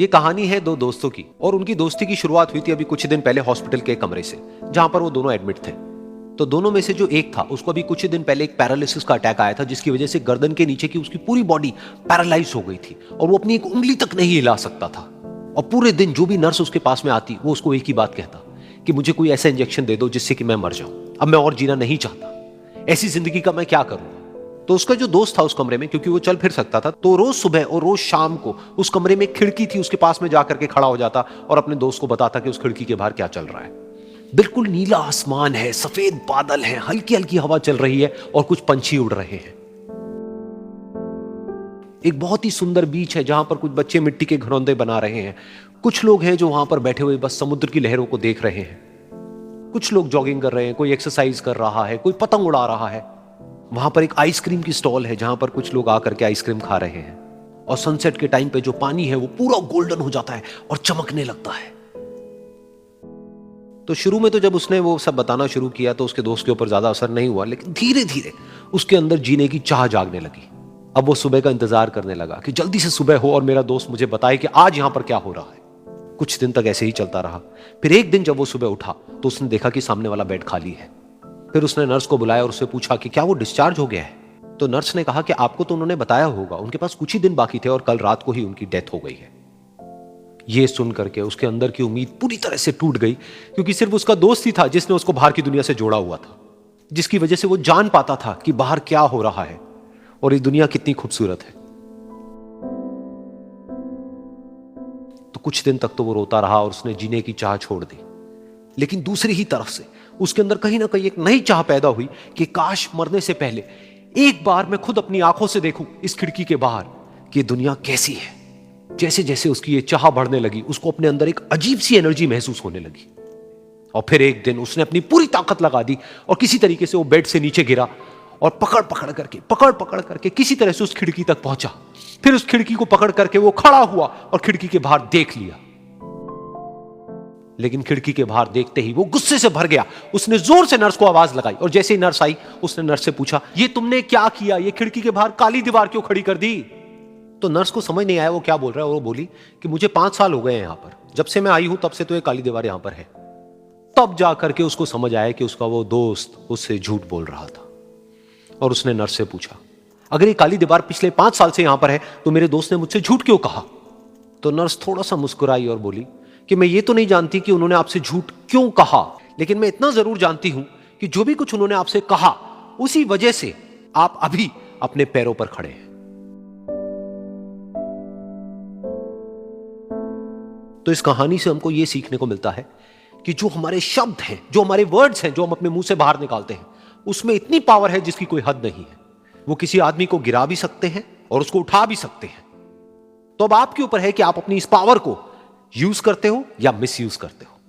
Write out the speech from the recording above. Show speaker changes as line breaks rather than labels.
ये कहानी है दो दोस्तों की और उनकी दोस्ती की शुरुआत हुई थी अभी कुछ दिन पहले हॉस्पिटल के कमरे से, जहां पर वो दोनों एडमिट थे। तो दोनों में से जो एक था उसको अभी कुछ दिन पहले एक पैरालिसिस का अटैक आया था, जिसकी वजह से गर्दन के नीचे की उसकी पूरी बॉडी पैरालाइज हो गई थी और वो अपनी एक उंगली तक नहीं हिला सकता था। और पूरे दिन जो भी नर्स उसके पास में आती वो उसको एक ही बात कहता कि मुझे कोई ऐसा इंजेक्शन दे दो जिससे कि मैं मर जाऊं, अब मैं और जीना नहीं चाहता, ऐसी जिंदगी का मैं क्या करूंगा। तो उसका जो दोस्त था उस कमरे में, क्योंकि वो चल फिर सकता था, तो रोज सुबह और रोज शाम को उस कमरे में एक खिड़की थी, उसके पास में जाकर के खड़ा हो जाता और अपने दोस्त को बताता कि उस खिड़की के बाहर क्या चल रहा है। बिल्कुल नीला आसमान है, सफेद बादल है, हल्की हल्की हवा चल रही है और कुछ पंछी उड़ रहे हैं। एक बहुत ही सुंदर बीच है जहां पर कुछ बच्चे मिट्टी के घरौंदे बना रहे हैं। कुछ लोग हैं जो वहां पर बैठे हुए बस समुद्र की लहरों को देख रहे हैं। कुछ लोग जॉगिंग कर रहे हैं, कोई एक्सरसाइज कर रहा है, कोई पतंग उड़ा रहा है। वहां पर एक आइसक्रीम की स्टॉल है जहां पर कुछ लोग आकर के आइसक्रीम खा रहे हैं। और सनसेट के टाइम पे जो पानी है वो पूरा गोल्डन हो जाता है और चमकने लगता है। तो शुरू में तो जब उसने वो सब बताना शुरू किया तो उसके दोस्त के ऊपर ज्यादा असर नहीं हुआ, लेकिन धीरे धीरे उसके अंदर जीने की चाह जागने लगी। अब वो सुबह का इंतजार करने लगा कि जल्दी से सुबह हो और मेरा दोस्त मुझे बताए कि आज यहां पर क्या हो रहा है। कुछ दिन तक ऐसे ही चलता रहा। फिर एक दिन जब वो सुबह उठा तो उसने देखा कि सामने वाला बेड खाली है। फिर उसने नर्स को बुलाया और उससे पूछा कि क्या वो डिस्चार्ज हो गया है। तो नर्स ने कहा कि आपको तो उन्होंने बताया होगा, उनके पास कुछ ही दिन बाकी थे और कल रात को ही उनकी डेथ हो गई है। ये सुन करके उसके अंदर की उम्मीद पूरी तरह से टूट गई, क्योंकि सिर्फ उसका दोस्त ही था जिसने उसको बाहर की दुनिया से जोड़ा हुआ था, जिसकी वजह से वो जान पाता था कि बाहर क्या हो रहा है और ये दुनिया कितनी खूबसूरत है। तो कुछ दिन तक तो वो रोता रहा और उसने जीने की चाह छोड़ दी। लेकिन दूसरी ही तरफ से उसके अंदर कहीं ना कहीं एक नई चाह पैदा हुई कि काश मरने से पहले एक बार मैं खुद अपनी आंखों से देखूं इस खिड़की के बाहर कि दुनिया कैसी है। जैसे जैसे उसकी ये चाह बढ़ने लगी, उसको अपने अंदर एक अजीब सी एनर्जी महसूस होने लगी। और फिर एक दिन उसने अपनी पूरी ताकत लगा दी और किसी तरीके से वो बेड से नीचे गिरा और पकड़ पकड़ करके किसी तरह से उस खिड़की तक पहुंचा। फिर उस खिड़की को पकड़ करके वो खड़ा हुआ और खिड़की के बाहर देख लिया। लेकिन खिड़की के बाहर देखते ही वो गुस्से से भर गया। उसने जोर से नर्स को आवाज लगाई और जैसे ही नर्स आई उसने नर्स से पूछा, ये तुमने क्या किया, ये खिड़की के बाहर काली दीवार क्यों खड़ी कर दी। तो नर्स को समझ नहीं आया वो क्या बोल रहा है और वो बोली कि मुझे 5 साल हो गए हैं यहां पर, जब से मैं आई हूं तब से तो ये काली दीवार यहां पर है। तब जाकर के उसको समझ आया कि उसका वो दोस्त उससे झूठ बोल रहा था। और उसने नर्स से पूछा, अगर ये काली दीवार पिछले 5 साल से यहां पर है तो मेरे दोस्त ने मुझसे झूठ क्यों कहा। तो नर्स थोड़ा सा मुस्कुराई और बोली कि मैं ये तो नहीं जानती कि उन्होंने आपसे झूठ क्यों कहा, लेकिन मैं इतना जरूर जानती हूं कि जो भी कुछ उन्होंने आपसे कहा उसी वजह से आप अभी अपने पैरों पर खड़े हैं। तो इस कहानी से हमको यह सीखने को मिलता है कि जो हमारे शब्द हैं, जो हमारे वर्ड्स हैं, जो हम अपने मुंह से बाहर निकालते हैं, उसमें इतनी पावर है जिसकी कोई हद नहीं है। वो किसी आदमी को गिरा भी सकते हैं और उसको उठा भी सकते हैं। तो अब आपके ऊपर है कि आप अपनी इस पावर को यूज करते हो या मिस यूज करते हो।